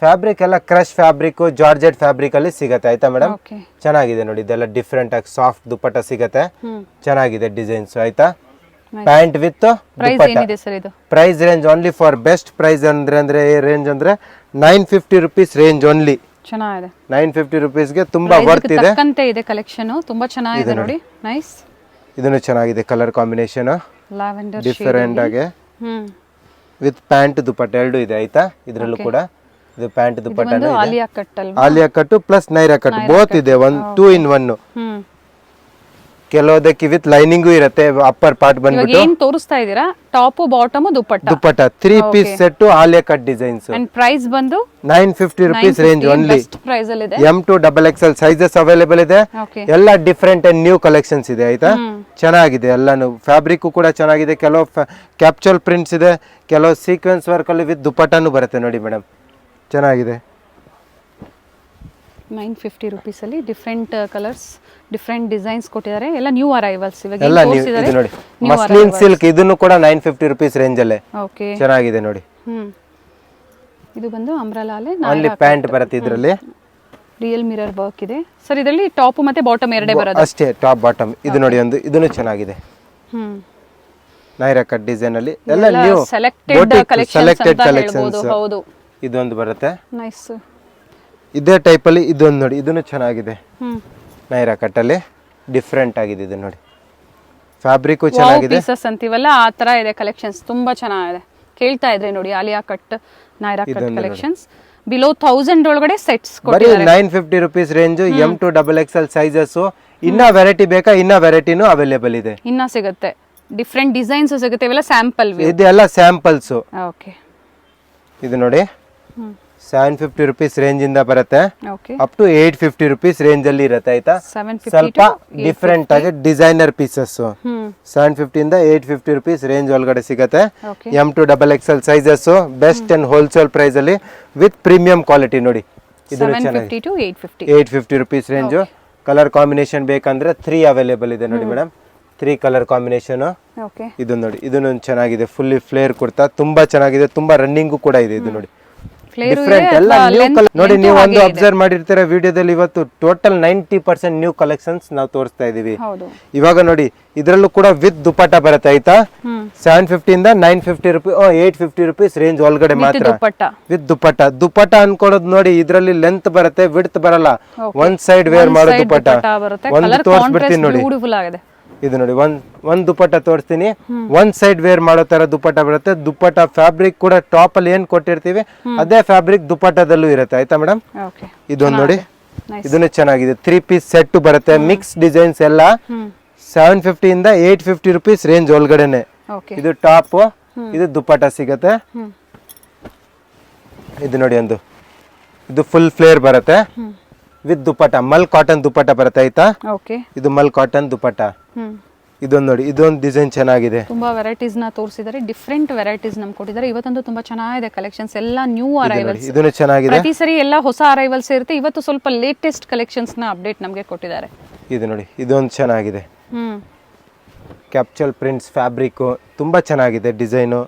ಫ್ಯಾಬ್ರಿಕ್ ಎಲ್ಲ ಕ್ರಶ್ ಫ್ಯಾಬ್ರಿಕ್, ಜಾರ್ಜೆಟ್ ಫ್ಯಾಬ್ರಿಕ್ ಅಲ್ಲಿ ಸಿಗುತ್ತೆ ಆಯ್ತಾ ಮೇಡಮ್. ಚೆನ್ನಾಗಿದೆ ನೋಡಿ, ಇದೆಲ್ಲ ಡಿಫ್ರೆಂಟ್ ಆಗಿ ಸಾಫ್ಟ್ ದುಪ್ಪಟ್ಟ ಸಿಗುತ್ತೆ, ಚೆನ್ನಾಗಿದೆ ಡಿಸೈನ್ಸ್ ಆಯ್ತಾ. Pant with price range only for best price ಅಂದ್ರೆ ರೇಂಜ್ ಅಂದ್ರೆ 950 ರುಪೀಸ್ ರೇಂಜ್ ಓನ್ಲಿ. ಚೆನ್ನಾಗಿದೆ, 950 ರುಪೀಸ್ಗೆ ತುಂಬಾ ವರ್ತ್ ಇದೆ. ಇದೆ ಕಲೆಕ್ಷನ್ ತುಂಬಾ ಚೆನ್ನಾಗಿದೆ ನೋಡಿ, ನೈಸ್. ಇದನ್ನು ಚೆನ್ನಾಗಿದೆ ಕಲರ್ ಕಾಂಬಿನೇಷನ್, ಲ್ಯಾವೆಂಡರ್ ಡಿಫರೆಂಟ್ ಆಗಿ ವಿತ್ ಪ್ಯಾಂಟ್ ದುಪ್ಪಟ್ಟ ಎರಡು ಇದೆ ಆಯ್ತಾ. ಇದರಲ್ಲೂ ಕೂಡ ಇದು pant dupatta Alia cut plus Naira cut both ಇದೆ, 2 in 1. ಕೆಲವುದಕ್ಕೆ ವಿತ್ ಲೈನಿಂಗು ಇರುತ್ತೆ. ಅಪ್ಪರ್ ಪಾರ್ಟ್ ಬಂದ್ಬಿಟ್ಟು ಏನ್ ತೋರಿಸ್ತಾ ಇದೀರಾ, top bottom dupatta 3 piece set Alia cut designs. And price ಬಂದು 950 ರುಪೀಸ್ ರೇಂಜ್ ಓನ್ಲಿ. ಪ್ರೈಸ್ ಅಲ್ಲಿ ಇದೆ. M to XXL sizes available ಇದೆ. ಎಲ್ಲ ಡಿಫರೆಂಟ್ ಅಂಡ್ ನ್ಯೂ ಕಲೆಕ್ಷನ್ಸ್ ಇದೆ ಆಯ್ತಾ. ಚೆನ್ನಾಗಿದೆ ಎಲ್ಲಾನು, ಫ್ಯಾಬ್ರಿಕ್ ಕೂಡ ಚೆನ್ನಾಗಿದೆ. ಕೆಲವು ಕ್ಯಾಪ್ಚರ್ ಪ್ರಿಂಟ್ಸ್ ಇದೆ, ಕೆಲವು ಸೀಕ್ವೆನ್ಸ್ ವರ್ಕ್ ಅಲ್ಲಿ ವಿತ್ ದುಪ್ಪಟ್ಟನು ಬರುತ್ತೆ ನೋಡಿ ಮೇಡಮ್, ಚೆನ್ನಾಗಿದೆ. 950 ರುಪೀಸ್ ಅಲ್ಲಿ ಡಿಫರೆಂಟ್ ಕಲರ್ಸ್, ಡಿಫರೆಂಟ್ ಡಿಸೈನ್ಸ್ ಕೊಟ್ಟಿದ್ದಾರೆ. ಎಲ್ಲ ನ್ಯೂ ಅರೈವಲ್ಸ್ ಇವಾಗ ಎಲ್ಲ ನ್ಯೂ. ಇದು ನೋಡಿ ಮಸ್ಲಿನ್ ಸಿಲ್ಕ್, ಇದನ್ನು ಕೂಡ 950 ರುಪೀಸ್ ರೇಂಜ್ ಅಲ್ಲೇ ಚೆನ್ನಾಗಿದೆ ನೋಡಿ. ಇದು ಬಂದು ಅಂಬ್ರೆಲಾ ಅಲ್ಲಿ ಓನ್ಲಿ ಪ್ಯಾಂಟ್ ಬರುತ್ತೆ, ಇದರಲ್ಲಿ ರಿಯಲ್ ಮಿರರ್ ವರ್ಕ್ ಇದೆ ಸರ್. ಇದರಲ್ಲಿ ಟಾಪ್ ಮತ್ತೆ ಬಾಟಮ್ ಎರಡೇ ಬರುತ್ತೆ ಅಷ್ಟೇ, ಟಾಪ್ ಬಾಟಮ್. ಇದು ನೋಡಿ ಒಂದು, ಇದನ್ನು ಚೆನ್ನಾಗಿದೆ, ನೈರಾ ಕಟ್ ಡಿಸೈನ್ ಅಲ್ಲಿ ಎಲ್ಲ ನ್ಯೂ ಸೆಲೆಕ್ಟೆಡ್ ಕಲೆಕ್ಷನ್ಸ್. ಹೌದು, ಇದೊಂದು ಬರುತ್ತೆ ನೈಸ್. ಇದೇ ಟೈಪ್ ಅಲ್ಲಿ ಇದೊಂದು ನೋಡಿ, ಇದನ್ನು ಚೆನ್ನಾಗಿದೆ, ನೈರಾ ಕಟ್ ಅಲ್ಲಿ ಡಿಫ್ರೆಂಟ್ ಆಗಿದೆ. ಇದು ನೋಡಿ ಫ್ಯಾಬ್ರಿಕ್ ಚೆನ್ನಾಗಿದೆ, ಪೀಸಸ್ ಅಂತೀವಲ್ಲ ಆ ತರ ಇದೆ ಕಲೆಕ್ಷನ್ಸ್, ತುಂಬಾ ಚೆನ್ನಾಗಿದೆ. ಕೇಳ್ತಾ ಇದ್ರೆ ನೋಡಿ, Alia cut, Naira cut collections below 1000 ಒಳಗಡೆ ಸೆಟ್ಸ್ ಕೊಟ್ಟಿದ್ದಾರೆ. 950 rupees range, M to XXL sizes. ಇನ್ನ ವೆರೈಟಿ ಬೇಕಾ, ಇನ್ನ ವೆರೈಟಿನೂ ಅವೈಲೇಬಲ್ ಇದೆ, ಇನ್ನ ಸಿಗುತ್ತೆ. ಡಿಫರೆಂಟ್ ಡಿಸೈನ್ಸ್ ಸಿಗುತ್ತೆ, ಇವೆಲ್ಲ ಸ್ಯಾಂಪಲ್, ಇದೆಲ್ಲ ಸ್ಯಾಂಪಲ್ಸ್. ಓಕೆ, ಇದು ನೋಡಿ 750 ರುಪೀಸ್ ರೇಂಜ್ ಇಂದ ಬರುತ್ತೆ, ಅಪ್ ಟು 850 ರುಪೀಸ್ ರೇಂಜ್ ಅಲ್ಲಿ ಇರುತ್ತೆ ಆಯ್ತಾ. ಸ್ವಲ್ಪ ಡಿಫರೆಂಟ್ ಆಗಿ ಡಿಸೈನರ್ ಪೀಸಸ್ 750 ಇಂದ 850 ರುಪೀಸ್ ರೇಂಜ್ ಒಳಗಡೆ ಸಿಗುತ್ತೆ. M to XXL sizes, best and wholesale price ಅಲ್ಲಿ ವಿತ್ ಪ್ರೀಮಿಯಂ ಕ್ವಾಲಿಟಿ ನೋಡಿ. ಇದು 850 ರುಪೀಸ್ ರೇಂಜ್. ಕಲರ್ ಕಾಂಬಿನೇಷನ್ ಬೇಕಂದ್ರೆ 3 ಅವೈಲೇಬಲ್ ಇದೆ ನೋಡಿ ಮೇಡಮ್, 3 ಕಲರ್ ಕಾಂಬಿನೇಷನ್. ಇದು ನೋಡಿ, ಇದನ್ನು ಚೆನ್ನಾಗಿದೆ, ಫುಲ್ಲಿ ಫ್ಲೇರ್ ಕುರ್ತಾ ತುಂಬಾ ಚೆನ್ನಾಗಿದೆ, ತುಂಬಾ ರನ್ನಿಂಗು ಕೂಡ ಇದೆ. ಇದು ನೋಡಿ ಫ್ಲೇರ್ ಡಿಫ್ರೆಂಟ್ ಎಲ್ಲ ನ್ಯೂ ಕಲರ್ ನೋಡಿ. ನೀವು ಒಂದು ಅಬ್ಸರ್ವ್ ಮಾಡಿರ್ತೀರ ವಿಡಿಯೋದಲ್ಲಿ, ಇವತ್ತು ಟೋಟಲ್ 90% ನ್ಯೂ ಕಲೆಕ್ಷನ್ಸ್ ನಾವು ತೋರಿಸ್ತಾ ಇದೀವಿ. ಹೌದು. ಇವಾಗ ನೋಡಿ ಇದ್ರಲ್ಲೂ ಕೂಡ ವಿತ್ ದುಪ್ಪಟ್ಟ ಬರುತ್ತೆ ಆಯ್ತಾ. 750 ಇಂದ 950 ರೂಪೀಸ್ 850 ರೂಪೀಸ್ ರೇಂಜ್ ಒಳಗಡೆ ಮಾತ್ರ ವಿತ್ ದುಪ್ಪಟ್ಟ. ದುಪ್ಪಟ್ಟ ಅನ್ಕೊಳ್ಳೋದು ನೋಡಿ, ಇದ್ರಲ್ಲಿ ಲೆಂತ್ ಬರುತ್ತೆ, ವಿಡ್ತ್ ಬರಲ್ಲ. ಒಂದ್ ಸೈಡ್ ವೇರ್ ಮಾಡೋ ದುಪ್ಪಟ್ಟ. ಒಂದು ತೋರಿಸ್ಬಿಡ್ತೀನಿ ನೋಡಿ, ಇದು ನೋಡಿ ಒಂದ್ ದುಪ್ಪಟ್ಟ ತೋರಿಸ್ತೀನಿ. ಒಂದ್ ಸೈಡ್ ವೇರ್ ಮಾಡೋ ತರ ದುಪ್ಪಟ್ಟ ಬರುತ್ತೆ. ದುಪ್ಪಟ್ಟ ಫ್ಯಾಬ್ರಿಕ್ ಕೂಡ ಟಾಪ್ ಅಲ್ಲಿ ಏನ್ ಕೊಟ್ಟಿರ್ತೀವಿ ಅದೇ ಫ್ಯಾಬ್ರಿಕ್ ದುಪ್ಪಟ್ಟದಲ್ಲೂ ಇರುತ್ತೆ ಆಯ್ತಾ ಮೇಡಮ್. ಇದೊಂದು ನೋಡಿ, ಇದನ್ನು ಚೆನ್ನಾಗಿದೆ. 3 ಪೀಸ್ ಸೆಟ್ ಬರುತ್ತೆ, ಮಿಕ್ಸ್ ಡಿಸೈನ್ಸ್ ಎಲ್ಲ. 750 ಇಂದ 850 ರೂಪೀಸ್ ರೇಂಜ್ ಒಳಗಡೆನೆ. ಇದು ಟಾಪ್, ಇದು ದುಪ್ಪಟ್ಟ ಸಿಗತ್ತೆ. ಇದು ನೋಡಿ ಒಂದು, ಇದು ಫುಲ್ ಫ್ಲೇರ್ ಬರುತ್ತೆ ವಿತ್ ದುಪ್ಪಟ್ಟ. ಮಲ್ ಕಾಟನ್ ದುಪ್ಪಟ್ಟ ಬರುತ್ತೆ ಆಯ್ತಾ. ಇದು ಮಲ್ ಕಾಟನ್ ದುಪ್ಪಟ್ಟ. ಇದೊಂದು ನೋಡಿ, ಇದೊಂದು ಡಿಸೈನ್ ಚೆನ್ನಾಗಿದೆ. ತುಂಬಾ ವೆರೈಟೀಸ್ ನ ತೋರಿಸಿದ್ದಾರೆ, ಡಿಫ್ರೆಂಟ್ ವೆರೈಟೀಸ್ ನಮ್ಗೆ ಕೊಟ್ಟಿದ್ದಾರೆ. ಇವತ್ತಂತೂ ತುಂಬಾ ಚೆನ್ನಾಗಿದೆ ಕಲೆಕ್ಷನ್ಸ್, ಎಲ್ಲ ನ್ಯೂ ಅರೈವಲ್ಸ್. ಇದನ್ನು ಚೆನ್ನಾಗಿದೆ. ಪ್ರತಿ ಸರಿ ಎಲ್ಲ ಹೊಸ ಅರೈವಲ್ಸ್ ಇರುತ್ತೆ, ಇವತ್ತು ಸ್ವಲ್ಪ ಲೇಟೆಸ್ಟ್ ಕಲೆಕ್ಷನ್ಸ್ ನ ಅಪ್ಡೇಟ್ ನಮಗೆ ಕೊಟ್ಟಿದ್ದಾರೆ. ಇದು ನೋಡಿ, ಇದೊಂದು ಚೆನ್ನಾಗಿದೆ. ಕ್ಯಾಪ್ಚಲ್ ಪ್ರಿಂಟ್ಸ್ ಫ್ಯಾಬ್ರಿಕ್ ತುಂಬಾ ಚೆನ್ನಾಗಿದೆ ಡಿಸೈನು.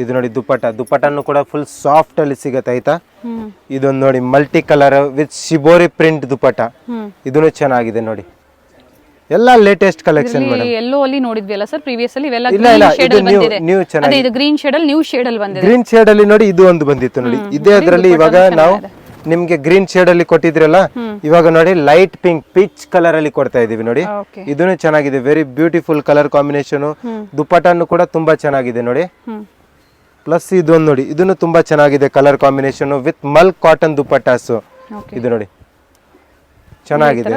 ಇದು ನೋಡಿ ದುಪ್ಪಟ್ಟ. ದುಪ್ಪಟ್ಟನು ಕೂಡ ಫುಲ್ ಸಾಫ್ಟ್ ಅಲ್ಲಿ ಸಿಗತ್ತೆ ಆಯ್ತಾ. ಇದೊಂದು ನೋಡಿ multi colour with shibori print dupatta. ಇದನ್ನು ಚೆನ್ನಾಗಿದೆ ನೋಡಿ, ಎಲ್ಲ ಲೇಟೆಸ್ಟ್ ಕಲೆಕ್ಷನ್ ಮೇಡಮ್. ಎಲ್ಲೋ ಅಲ್ಲಿ ನೋಡಿದ್ವಿ ಅಲ್ಲ ಸರ್ ಪ್ರೀವಿಯಸ್ ಅಲ್ಲಿ, ಇವೆಲ್ಲ ಗ್ರೀನ್ ಶೇಡ್ ಅಲ್ಲಿ ಬಂದಿದೆ. ಅದೇ ಇದು ಗ್ರೀನ್ ಶೇಡ್ ಅಲ್ಲಿ ನ್ಯೂ ಶೇಡ್ ಅಲ್ಲಿ ಬಂದಿದೆ. ಗ್ರೀನ್ ಶೇಡ್ ಅಲ್ಲಿ ನೋಡಿ ಇದು ಒಂದು ಬಂದಿತ್ತು ನೋಡಿ, ಇದೇ ಅದರಲ್ಲಿ ಇವಾಗ ನಾವು ನಿಮ್ಗೆ ಗ್ರೀನ್ ಶೇಡ್ ಅಲ್ಲಿ ಕೊಟ್ಟಿದ್ರಲ್ಲ, ಇವಾಗ ನೋಡಿ ಲೈಟ್ ಪಿಂಕ್ ಪಿಚ್ ಕಲರ್ ಅಲ್ಲಿ ಕೊಡ್ತಾ ಇದೀವಿ ನೋಡಿ. ಇದನ್ನು ಚೆನ್ನಾಗಿದೆ, ವೆರಿ ಬ್ಯೂಟಿಫುಲ್ ಕಲರ್ ಕಾಂಬಿನೇಷನ್. ದುಪ್ಪಟ್ಟನು ಕೂಡ ತುಂಬಾ ಚೆನ್ನಾಗಿದೆ ನೋಡಿ. ಪ್ಲಸ್ ಇದೊಂದು ನೋಡಿ, ಇದನ್ನು ತುಂಬಾ ಚೆನ್ನಾಗಿದೆ colour combination with mul cotton dupattas. ಇದು ನೋಡಿ ಚೆನ್ನಾಗಿದೆ,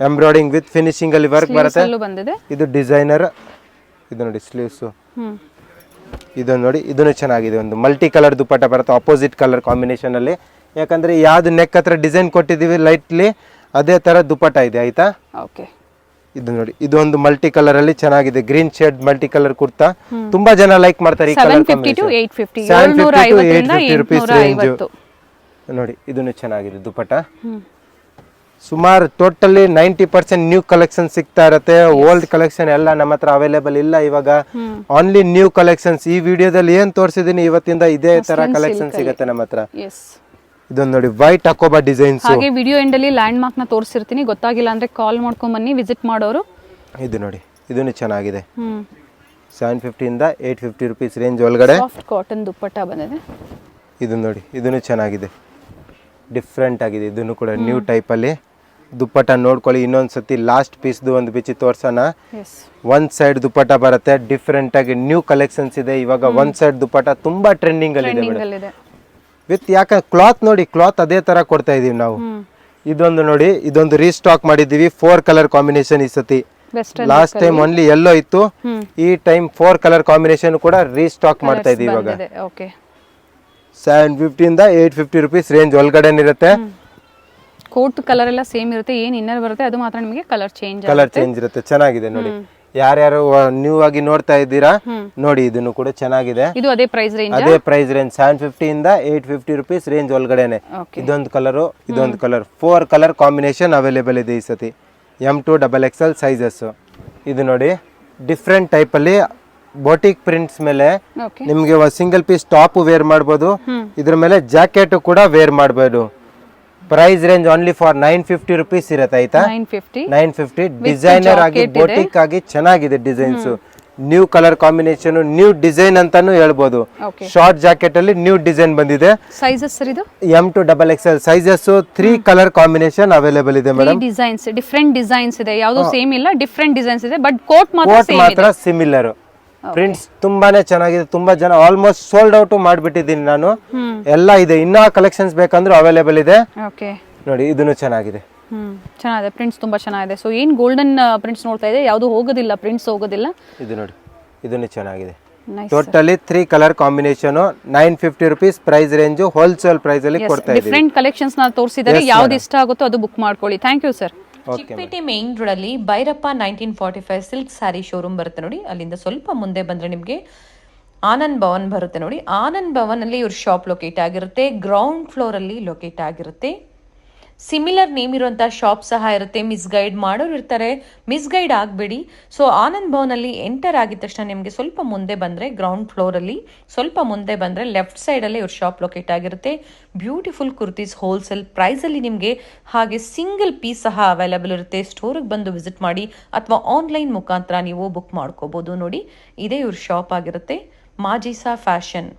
ಎಂಬ್ರಾಯ್ಡಿಂಗ್ ವಿತ್ ಫಿನಿಶಿಂಗ್ ಅಲ್ಲಿ ವರ್ಕ್ ಬರುತ್ತೆ. ಇದು ಡಿಸೈನರ್. ಇದು ನೋಡಿ ಸ್ಲೀವ್ಸ್. ಇದೊಂದು ನೋಡಿ, ಇದನ್ನು ಚೆನ್ನಾಗಿದೆ. ಒಂದು ಮಲ್ಟಿ ಕಲರ್ ದುಪ್ಪಟ್ಟ ಬರುತ್ತೆ ಆಪೋಸಿಟ್ ಕಲರ್ ಕಾಂಬಿನೇಷನ್ ಅಲ್ಲಿ. ಯಾಕಂದ್ರೆ ಯಾವ್ದು ನೆಕ್ ಹತ್ರ ಡಿಸೈನ್ ಕೊಟ್ಟಿದೀವಿ ಲೈಟ್ಲಿ ಅದೇ ತರ ದುಪ್ಪಟ್ಟ ಇದೆ ಆಯ್ತಾ. ಇದು ನೋಡಿ, ಇದೊಂದು ಮಲ್ಟಿ ಕಲರ್ ಅಲ್ಲಿ ಚೆನ್ನಾಗಿದೆ, green shade multi colour kurta. ತುಂಬಾ ಜನ ಲೈಕ್ ಮಾಡ್ತಾರೆ ಈ ಕಲರ್ ಕಾಂಬಿನೇಷನ್. 750 ರೂಪೀಸ್ ರೇಂಜ್ ನೋಡಿ. ಇದನ್ನು ಚೆನ್ನಾಗಿದೆ ದುಪ್ಪಟ್ಟ. ಸುಮಾರು ಟೋಟಲಿ 90% ನ್ಯೂ ಕಲೆಕ್ಷನ್ ಸಿಗ್ತಾ ಇರುತ್ತೆ. ಓಲ್ಡ್ ಕಲೆಕ್ಷನ್ ಎಲ್ಲ ನಮ್ಮ ಹತ್ರ ಅವೈಲೇಬಲ್ ಇಲ್ಲ ಇವಾಗ. Only new collections. ಈ ವಿಡಿಯೋದಲ್ಲಿ ಏನ್ ತೋರಿಸಿದೀನಿ ಇವತ್ತಿಂದ ಇದೇ ತರ ಕಲೆಕ್ಷನ್ ಸಿಗುತ್ತೆ ನಮ್ಮ ಹತ್ರ. ಇದೊಂದು ನೋಡಿ ವೈಟ್ ಅಕೋಬಾ ಡಿಸೈನ್ಸ್. ಹಾಗೆ ವಿಡಿಯೋ ಎಂಡ್ ಅಲ್ಲಿ ಲ್ಯಾಂಡ್ ಮಾರ್ಕ್ ನ ತೋರಿಸಿರ್ತೀನಿ, ಗೊತ್ತಾಗಿಲ್ಲ ಅಂದ್ರೆ ಕಾಲ್ ಮಾಡ್ಕೊಂಡ್ ಬನ್ನಿ ವಿಸಿಟ್ ಮಾಡೋರು. ಇದು ನೋಡಿ, ಇದನ್ನು ಚೆನ್ನಾಗಿದೆ. 750 ಇಂದ 850 ರೂಪೀಸ್ ರೇಂಜ್ ಒಳಗಡೆ ಸಾಫ್ಟ್ ಕಾಟನ್ ದುಪ್ಪಟ್ಟ ಬಂದಿದೆ. ಇದು ನೋಡಿ, ಇದನ್ನು ಚೆನ್ನಾಗಿದೆ, ಡಿಫ್ರೆಂಟ್ ಆಗಿದೆ. ಇದನ್ನು ಕೂಡ ನ್ಯೂ ಟೈಪ್ ಅಲ್ಲಿ ದುಪ್ಪಟ್ಟ ನೋಡ್ಕೊಳ್ಳಿ. ಇನ್ನೊಂದ್ಸತಿ ಲಾಸ್ಟ್ ಪೀಸ್ದು ಒಂದು ಬಿಚ್ಚಿ ತೋರ್ಸೋಣ. ಒಂದ್ ಸೈಡ್ ದುಪ್ಪಟ್ಟ ಬರುತ್ತೆ, ಡಿಫ್ರೆಂಟ್ ಆಗಿ ನ್ಯೂ ಕಲೆಕ್ಷನ್ಸ್ ಇದೆ ಇವಾಗ. ಒಂದ್ ಸೈಡ್ ದುಪ್ಪಟ್ಟ ತುಂಬಾ ಟ್ರೆಂಡಿಂಗ್ ಅಲ್ಲಿ ಇದೆ ವಿತ್, ಯಾಕೆ ಕ್ಲಾತ್ ನೋಡಿ, ಕ್ಲಾತ್ ಅದೇ ತರ ಕೊಡ್ತಾ ಇದೀವಿ ನಾವು. ಇದೊಂದು ನೋಡಿ, ಇದೊಂದು ರೀಸ್ಟಾಕ್ ಮಾಡಿದೀವಿ 4 ಕಲರ್ ಕಾಂಬಿನೇಷನ್ ಈ ಸತಿ. ಲಾಸ್ಟ್ ಟೈಮ್ ಓನ್ಲಿ ಎಲ್ಲೋ ಇತ್ತು, ಈ ಟೈಮ್ 4 ಕಲರ್ ಕಾಂಬಿನೇಷನ್ ಕೂಡ ರೀಸ್ಟಾಕ್ ಮಾಡ್ತಾ ಇದೀವಿ ಇವಾಗ. 750 ಇಂದ 850 ರೂಪೀಸ್ ರೇಂಜ್ ಒಳಗಡೆ ಇರುತ್ತೆ. ಕೋಟ್ ಕಲರ್ ಎಲ್ಲ ಸೇಮ್ ಇರುತ್ತೆ, ಏನ್ ಇನ್ನರ್ ಬರುತ್ತೆ ಅದು ಮಾತ್ರ ನಿಮಗೆ ಕಲರ್ ಚೇಂಜ್ ಇರುತ್ತೆ. ಚೆನ್ನಾಗಿದೆ ನೋಡಿ, ಯಾರ್ಯಾರು ನ್ಯೂ ಆಗಿ ನೋಡ್ತಾ ಇದ್ದೀರಾ ನೋಡಿ, ಇದನ್ನು ಕೂಡ ಚೆನ್ನಾಗಿದೆ. ಇದು ಅದೇ ಪ್ರೈಸ್ ರೇಂಜ್ 750 ಇಂದ 850 ರೂಪೀಸ್ ರೇಂಜ್ ಒಳಗಡೆನೆ. ಇದೊಂದು ಕಲರು, ಇದೊಂದು ಕಲರ್, 4 ಕಲರ್ ಕಾಂಬಿನೇಷನ್ ಅವೈಲೇಬಲ್ ಇದೆ ಈ ಸತಿ. M2 XXL sizes. ಇದು ನೋಡಿ ಡಿಫ್ರೆಂಟ್ ಟೈಪ್ ಅಲ್ಲಿ ಬೋಟಿಕ್ ಪ್ರಿಂಟ್ಸ್ ಮೇಲೆ ನಿಮ್ಗೆ ಸಿಂಗಲ್ ಪೀಸ್ ಟಾಪ್ ವೇರ್ ಮಾಡಬಹುದು. ಇದ್ರ ಮೇಲೆ ಜಾಕೆಟ್ ಕೂಡ ವೇರ್ ಮಾಡಬಹುದು. Price range only for 950 rupees ಇರುತ್ತೆ ಆಯ್ತಾ. 950 ಡಿಸೈನರ್ ಆಗಿ ಬೋಟಿಕ್ ಆಗಿ ಚೆನ್ನಾಗಿದೆ designs. New colour combination, new design ಅಂತಾನು ಹೇಳ್ಬೋದು. ಶಾರ್ಟ್ ಜಾಕೆಟ್ ಅಲ್ಲಿ ನ್ಯೂ ಡಿಸೈನ್ ಬಂದಿದೆ. ಸೈಜಸ್ ಸರ್ ಇದು M2 XXL sizes. 3 colour combination available ಇದೆ ಮೇಡಮ್. ಡಿಸೈನ್ಸ್ ಡಿಫರೆಂಟ್ ಡಿಸೈನ್ಸ್ ಇದೆ, ಯಾವುದು ಸೇಮ್ ಇಲ್ಲ, ಡಿಫರೆಂಟ್ ಡಿಸೈನ್ಸ್ ಇದೆ. ಬಟ್ ಕೋಟ್ ಮಾತ್ರ ಸಿಮಿಲರ್. ಪ್ರಿಂಟ್ಸ್ ತುಂಬಾನೇ ಚೆನ್ನಾಗಿದೆ. ತುಂಬಾ ಜನ ಆಲ್ಮೋಸ್ಟ್ ಸೋಲ್ಡ್ ಔಟ್ ಮಾಡ್ಬಿಟ್ಟಿದ್ದೀನಿ ನಾನು. ಎಲ್ಲ ಇದೆ, ಇನ್ನ ಕಲೆಕ್ಷನ್ಸ್ ಬೇಕಂದ್ರೆ ಅವೈಲೇಬಲ್ ಇದೆ ನೋಡಿ. ಇದನ್ನು ಚೆನ್ನಾಗಿದೆ, ಚೆನ್ನಾಗಿದೆ. ಪ್ರಿಂಟ್ಸ್ ತುಂಬಾ ಚೆನ್ನಾಗಿದೆ. ಸೊ ಏನ್ ಗೋಲ್ಡನ್ ಪ್ರಿಂಟ್ಸ್ ನೋಡ್ತಾ ಇದೆ, ಯಾವುದು ಹೋಗೋದಿಲ್ಲ, ಪ್ರಿಂಟ್ಸ್ ಹೋಗೋದಿಲ್ಲ. ಇದು ನೋಡಿ, ಇದನ್ನು ಚೆನ್ನಾಗಿದೆ. Totally 3 colour combination 950 rupees price range. Wholesale price ಅಲ್ಲಿ ಕೊಡ್ತಾ ಇದ್ದೀವಿ. ಡಿಫರೆಂಟ್ ಕಲೆಕ್ಷನ್ಸ್ ನ ತೋರಿಸಿದ್ದಾರೆ, ಯಾವ್ದು ಇಷ್ಟ ಆಗುತ್ತೋ ಅದು ಬುಕ್ ಮಾಡ್ಕೊಳ್ಳಿ. Thank you sir. Chickpet main road ಅಲ್ಲಿ ಭೈರಪ್ಪ 1945 ಸಿಲ್ಕ್ ಸ್ಯಾರಿ ಶೋರೂಮ್ ಬರುತ್ತೆ ನೋಡಿ. ಅಲ್ಲಿಂದ ಸ್ವಲ್ಪ ಮುಂದೆ ಬಂದ್ರೆ ನಿಮಗೆ ಆನಂದ್ ಭವನ್ ಬರುತ್ತೆ ನೋಡಿ. ಆನಂದ್ ಭವನ್ ಅಲ್ಲಿ ಇವ್ರ ಶಾಪ್ ಲೊಕೇಟ್ ಆಗಿರುತ್ತೆ, ಗ್ರೌಂಡ್ ಫ್ಲೋರ್ ಅಲ್ಲಿ ಲೊಕೇಟ್ ಆಗಿರುತ್ತೆ. ಸಿಮಿಲರ್ ನೇಮ್ ಇರುವಂತಹ ಶಾಪ್ ಸಹ ಇರುತ್ತೆ. ಮಿಸ್ಗೈಡ್ ಮಾಡೋರು ಇರ್ತಾರೆ, ಮಿಸ್ಗೈಡ್ ಆಗಬೇಡಿ. ಸೊ ಆನಂದ್ ಭವನಲ್ಲಿ ಎಂಟರ್ ಆಗಿದ ತಕ್ಷಣ ನಿಮಗೆ ಸ್ವಲ್ಪ ಮುಂದೆ ಬಂದರೆ, ಗ್ರೌಂಡ್ ಫ್ಲೋರಲ್ಲಿ ಸ್ವಲ್ಪ ಮುಂದೆ ಬಂದರೆ ಲೆಫ್ಟ್ ಸೈಡಲ್ಲೇ ಇವ್ರ ಶಾಪ್ ಲೊಕೇಟ್ ಆಗಿರುತ್ತೆ. ಬ್ಯೂಟಿಫುಲ್ ಕುರ್ತೀಸ್ ಹೋಲ್ಸೇಲ್ ಪ್ರೈಸಲ್ಲಿ ನಿಮಗೆ, ಹಾಗೆ ಸಿಂಗಲ್ ಪೀಸ್ ಸಹ ಅವೈಲೇಬಲ್ ಇರುತ್ತೆ. ಸ್ಟೋರಿಗೆ ಬಂದು ವಿಸಿಟ್ ಮಾಡಿ ಅಥವಾ ಆನ್ಲೈನ್ ಮುಖಾಂತರ ನೀವು ಬುಕ್ ಮಾಡ್ಕೋಬೋದು. ನೋಡಿ, ಇದೇ ಇವ್ರ ಶಾಪ್ ಆಗಿರುತ್ತೆ, ಮಾಜಿಸಾ ಫ್ಯಾಷನ್.